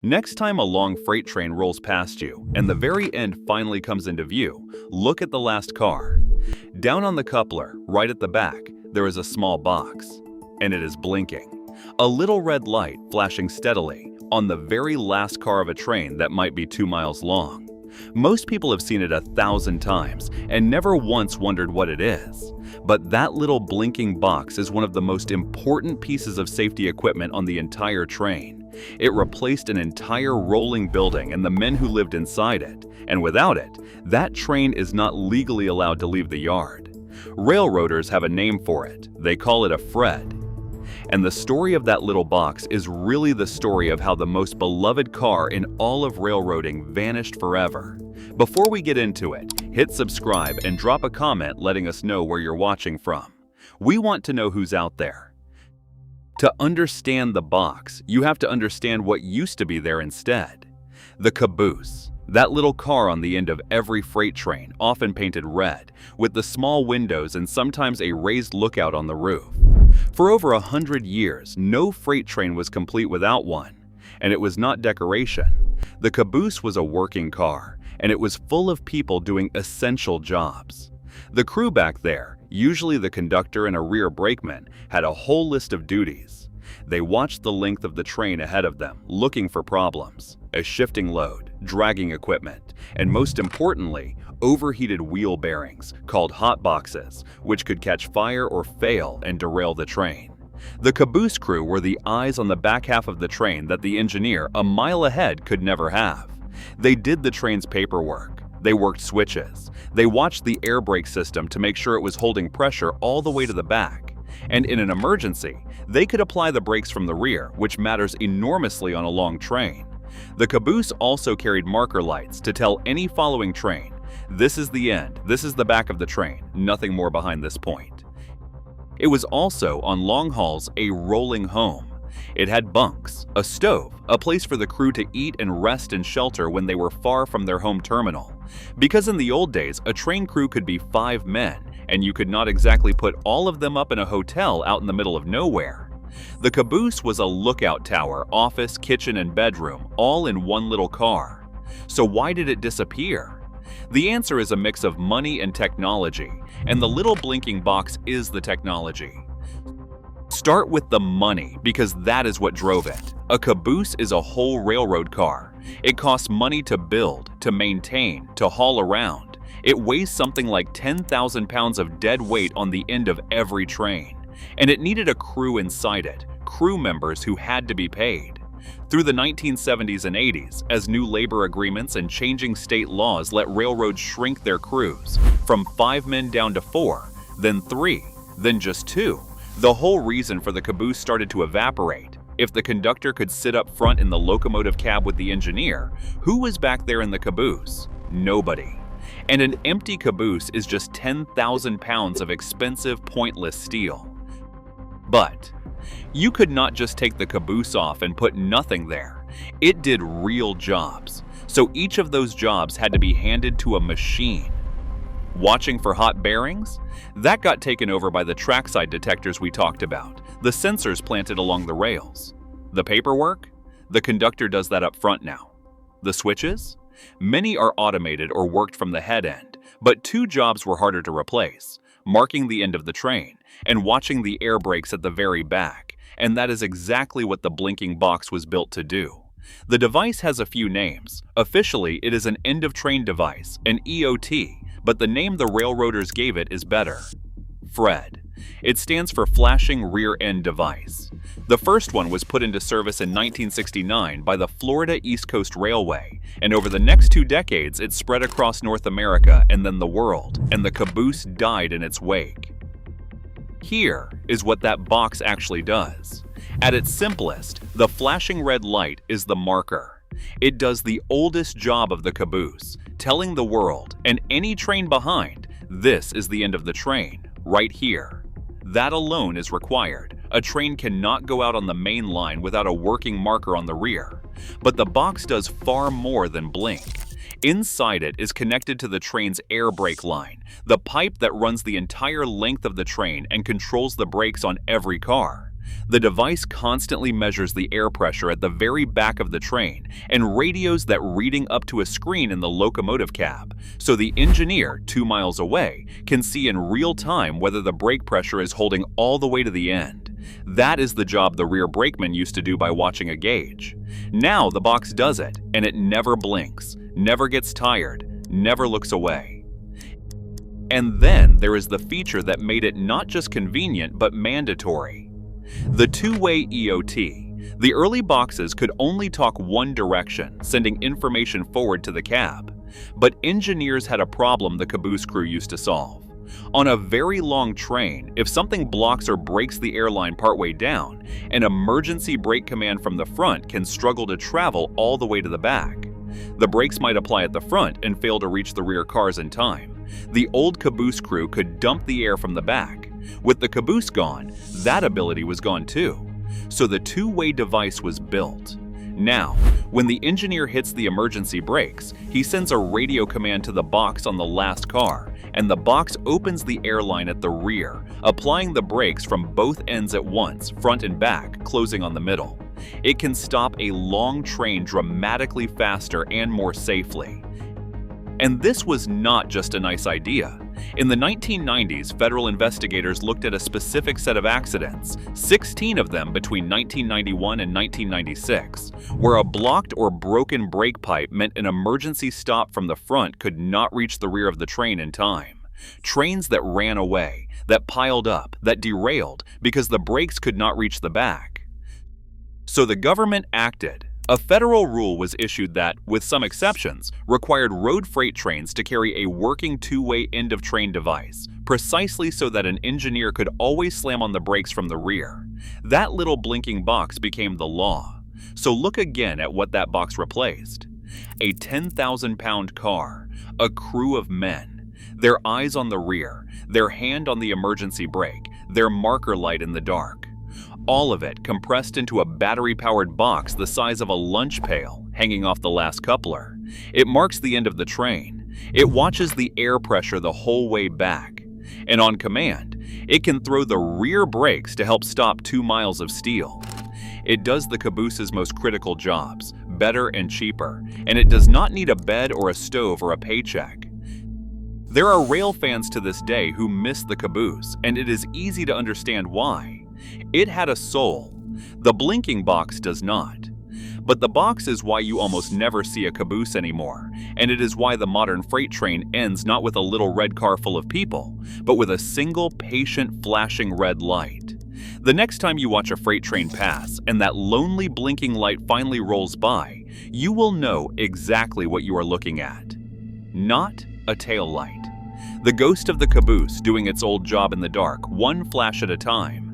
Next time a long freight train rolls past you and the very end finally comes into view, look at the last car. Down on the coupler, right at the back, there is a small box, and it is blinking. A little red light flashing steadily on the very last car of a train that might be 2 miles long. Most people have seen it 1,000 times and never once wondered what it is. But that little blinking box is one of the most important pieces of safety equipment on the entire train. It replaced an entire rolling building and the men who lived inside it, and without it, that train is not legally allowed to leave the yard. Railroaders have a name for it. They call it a Fred. And the story of that little box is really the story of how the most beloved car in all of railroading vanished forever. Before we get into it, hit subscribe and drop a comment letting us know where you're watching from. We want to know who's out there. To understand the box, you have to understand what used to be there instead. The caboose. That little car on the end of every freight train, often painted red, with the small windows and sometimes a raised lookout on the roof. For over 100 years, no freight train was complete without one, and it was not decoration. The caboose was a working car, and it was full of people doing essential jobs. The crew back there, usually the conductor and a rear brakeman, had a whole list of duties. They watched the length of the train ahead of them, looking for problems, a shifting load, dragging equipment, and most importantly, overheated wheel bearings, called hot boxes, which could catch fire or fail and derail the train. The caboose crew were the eyes on the back half of the train that the engineer a mile ahead could never have. They did the train's paperwork. They worked switches. They watched the air brake system to make sure it was holding pressure all the way to the back. And in an emergency, they could apply the brakes from the rear, which matters enormously on a long train. The caboose also carried marker lights to tell any following train, this is the end, this is the back of the train, nothing more behind this point. It was also, on long hauls, a rolling home. It had bunks, a stove, a place for the crew to eat and rest and shelter when they were far from their home terminal. Because in the old days, a train crew could be 5 men, and you could not exactly put all of them up in a hotel out in the middle of nowhere. The caboose was a lookout tower, office, kitchen, and bedroom, all in one little car. So why did it disappear? The answer is a mix of money and technology, and the little blinking box is the technology. Start with the money, because that is what drove it. A caboose is a whole railroad car. It costs money to build, to maintain, to haul around. It weighs something like 10,000 pounds of dead weight on the end of every train. And it needed a crew inside it, crew members who had to be paid. Through the 1970s and 80s, as new labor agreements and changing state laws let railroads shrink their crews, from 5 men down to 4, then 3, then just 2, the whole reason for the caboose started to evaporate. If the conductor could sit up front in the locomotive cab with the engineer, who was back there in the caboose? Nobody. And an empty caboose is just 10,000 pounds of expensive, pointless steel. But you could not just take the caboose off and put nothing there. It did real jobs. So each of those jobs had to be handed to a machine. Watching for hot bearings? That got taken over by the trackside detectors we talked about, the sensors planted along the rails. The paperwork? The conductor does that up front now. The switches? Many are automated or worked from the head end, but 2 jobs were harder to replace, marking the end of the train and watching the air brakes at the very back, and that is exactly what the blinking box was built to do. The device has a few names. Officially, it is an end-of-train device, an EOT, but the name the railroaders gave it is better. FRED. It stands for Flashing Rear End Device. The first one was put into service in 1969 by the Florida East Coast Railway, and over the next 2 decades it spread across North America and then the world, and the caboose died in its wake. Here is what that box actually does. At its simplest, the flashing red light is the marker. It does the oldest job of the caboose, telling the world, and any train behind, this is the end of the train, right here. That alone is required. A train cannot go out on the main line without a working marker on the rear. But the box does far more than blink. Inside it is connected to the train's air brake line, the pipe that runs the entire length of the train and controls the brakes on every car. The device constantly measures the air pressure at the very back of the train and radios that reading up to a screen in the locomotive cab, so the engineer, 2 miles away, can see in real time whether the brake pressure is holding all the way to the end. That is the job the rear brakeman used to do by watching a gauge. Now the box does it, and it never blinks, never gets tired, never looks away. And then there is the feature that made it not just convenient but mandatory. The two-way EOT. The early boxes could only talk one direction, sending information forward to the cab. But engineers had a problem the Caboose crew used to solve. On a very long train, if something blocks or breaks the airline partway down, an emergency brake command from the front can struggle to travel all the way to the back. The brakes might apply at the front and fail to reach the rear cars in time. The old Caboose crew could dump the air from the back. With the Caboose gone, that ability was gone too. So the two-way device was built. Now, when the engineer hits the emergency brakes, he sends a radio command to the box on the last car, and the box opens the airline at the rear, applying the brakes from both ends at once, front and back, closing on the middle. It can stop a long train dramatically faster and more safely. And this was not just a nice idea. In the 1990s, federal investigators looked at a specific set of accidents, 16 of them between 1991 and 1996, where a blocked or broken brake pipe meant an emergency stop from the front could not reach the rear of the train in time. Trains that ran away, that piled up, that derailed because the brakes could not reach the back. So the government acted. A federal rule was issued that, with some exceptions, required road freight trains to carry a working two-way end-of-train device, precisely so that an engineer could always slam on the brakes from the rear. That little blinking box became the law. So look again at what that box replaced. A 10,000-pound car, a crew of men, their eyes on the rear, their hand on the emergency brake, their marker light in the dark. All of it compressed into a battery-powered box the size of a lunch pail hanging off the last coupler. It marks the end of the train. It watches the air pressure the whole way back. And on command, it can throw the rear brakes to help stop 2 miles of steel. It does the Caboose's most critical jobs, better and cheaper, and it does not need a bed or a stove or a paycheck. There are rail fans to this day who miss the Caboose, and it is easy to understand why. It had a soul. The blinking box does not. But the box is why you almost never see a Caboose anymore, and it is why the modern freight train ends not with a little red car full of people, but with a single patient flashing red light. The next time you watch a freight train pass and that lonely blinking light finally rolls by, you will know exactly what you are looking at. Not a tail light. The ghost of the Caboose doing its old job in the dark, one flash at a time.